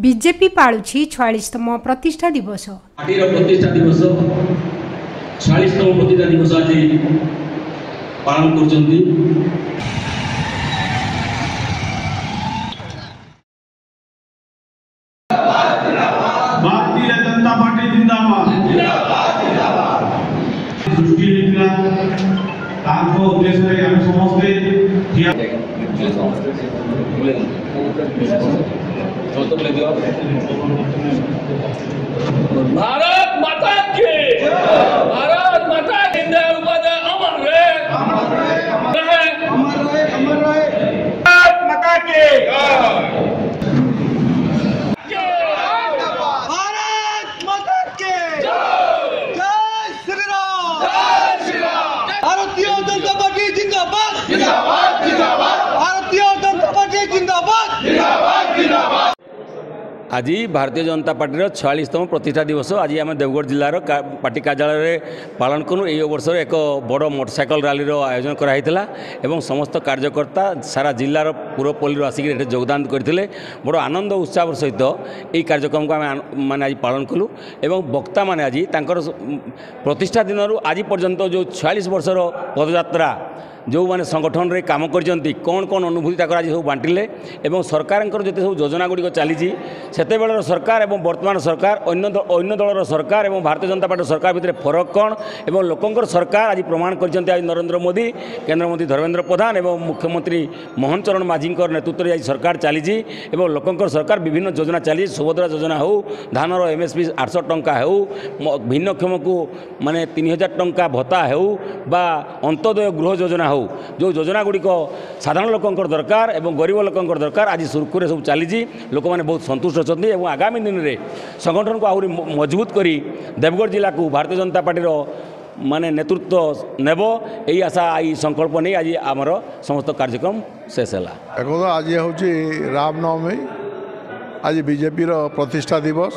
BJP पाळुछि 46तम प्रतिष्ठा दिवस। Party प्रतिष्ठा दिवस 46तम प्रतिष्ठा दिवस आज पालन करछन्ती। भारतीय जनता पार्टी जिंदाबाद दृष्टि निकला ताको उद्देश्य रे हम समस्ते भारत माता की भारत माता की अमर रहे भारत माता की भारतीय जनता पार्टी जिंदाबाद जिंदाबाद जिंदाबाद भारतीय जनता पार्टी जिंदाबाद जिंदाबाद जिंदाबाद। आज भारतीय जनता पार्टी 46तम प्रतिष्ठा दिवस आज आम देवगढ़ जिलार पार्टी कार्यालय पालन करूँ। यही वर्ष एक बड़ मोटरसाइकल रैली आयोजन कराइला एवं समस्त कार्यकर्ता सारा जिलार पुरपल्ली आसिक योगदान करते बड़ आनंद उत्साह सहित यही कार्यक्रम को आम मैंने आज पालन कलु एवं वक्ता मैंने आज प्रतिष्ठा दिन आज पर्यंत जो 46 वर्षर पदयात्रा जो मैंने संगठन रे काम करजंती कौन कौन अनुभूति तक आज सब बांटिले एवं सरकार जिते सब योजना गुड़िक चली सेतेबेलर सरकार एवं वर्तमान सरकार अन्य दलर सरकार एवं भारतीय जनता पार्टी सरकार भितर फरक कौन एवं लोकंकर सरकार आज प्रमाण करजंती। आज नरेंद्र मोदी केंद्र मंत्री धर्मेंद्र प्रधान एवं मुख्यमंत्री मोहन चरण माझी नेतृत्व में आज सरकार चली एवं लोकंकर सरकार विभिन्न योजना चली सुभद्रा योजना हो धानर MSP 800 टंका हो भिन्नक्षम को माने 3000 टंका भत्ता हो बा अंत्योदय गृह योजना जो योजना गुड़िक साधारण लोकंकर दरकार एवं गरीब लोकंकर दरकार आज सुरखुरे सब चली लोक मैंने बहुत संतुष्ट अच्छा और आगामी दिन में संगठन को आहरी मजबूत करी देवगढ़ जिला को भारतीय जनता पार्टी माने नेतृत्व नेब यही आशा यही संकल्प नहीं आज आमर समस्त कार्यक्रम शेष है। देखो आज हूँ रामनवमी आज बीजेपी प्रतिष्ठा दिवस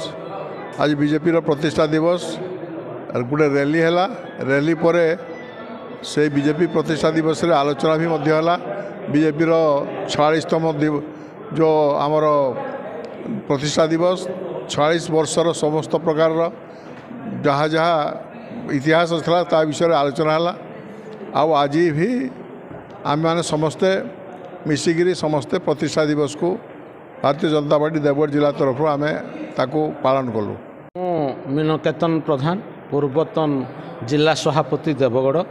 आज बीजेपी प्रतिष्ठा दिवस गोटे रैली है रैली पर से बीजेपी प्रतिष्ठा दिवस रे आलोचना भी है बीजेपी 46तम जो आमर प्रतिष्ठा दिवस 46 वर्षर समस्त प्रकार जहाँ जहाँ इतिहास था ता विषय आलोचना है आज भी आम मैंने समस्ते मिसिकी समस्ते प्रतिष्ठा दिवस को भारतीय जनता पार्टी देवगढ़ जिला तरफ आम ताको पालन कलु। मीनकेतन प्रधान पूर्वतन जिला सभापति देवगढ़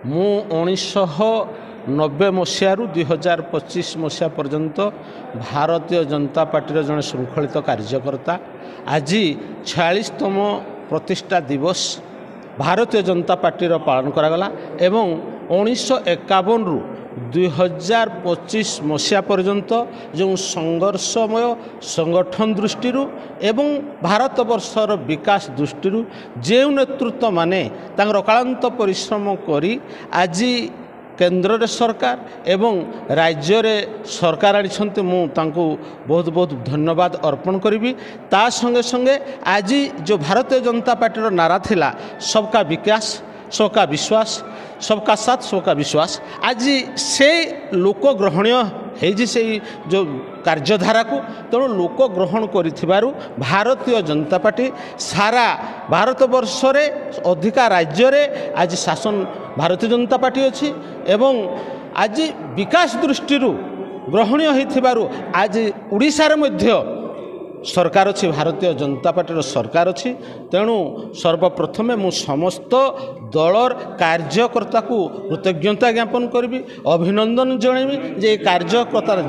मु 1990 मसीह 2025 मसीहा पर्यंत भारतीय जनता पार्टी जड़े श्रृंखलित कार्यकर्ता आज 46तम प्रतिष्ठा दिवस भारतीय जनता पार्टी पालन करागला एवं 1951 रु 2025 मसीहा पर्यंत जो संघर्षमय संगठन दृष्टि एवं भारत वर्षर विकास दृष्टि जो नेतृत्व माने तांकर अकालांत परिश्रम करी आज केंद्र रे सरकार एवं राज्य रे सरकार आनी मु तांको बहुत बहुत धन्यवाद अर्पण करी। ता संगे संगे आज जो भारतीय जनता पार्टी नारा थिला सबका विकास सबका विश्वास सबका साथ सबका विश्वास आज से लोक ग्रहणीय से जो कार्यधारा को तेणु लोक ग्रहण करिथिबारु भारतीय जनता पार्टी सारा भारत वर्ष रे अधिका राज्य रे आज शासन भारतीय जनता पार्टी अच्छी एवं आज विकास दृष्टि ग्रहणीय होइथिबारु आज उड़ीसा रे मध्य सरकार अच्छी भारतीय जनता पार्टी सरकार अच्छी तेणु सर्वप्रथमे मु समस्त दलर कार्यकर्ता को कृतज्ञता ज्ञापन करी अभिनंदन जनइबी जे कार्यकर्तार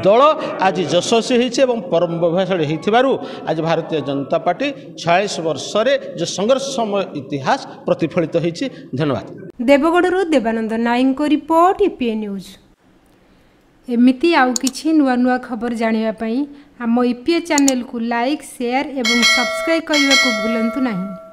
दल आज यशस्वी होती परम प्रभावशाली होइथिबारु आज भारतीय जनता पार्टी 46 वर्ष जो संघर्षमय इतिहास प्रतिफलित होती। धन्यवाद। देवगढ़ देवानंद नायक रिपोर्ट ईपीए न्यूज। एमिति आउ किछि नुआ नुआ खबर जानिबा पई आम ईपीए चैनल को लाइक शेयर एवं सब्सक्राइब करने को भूलंतु नहीं।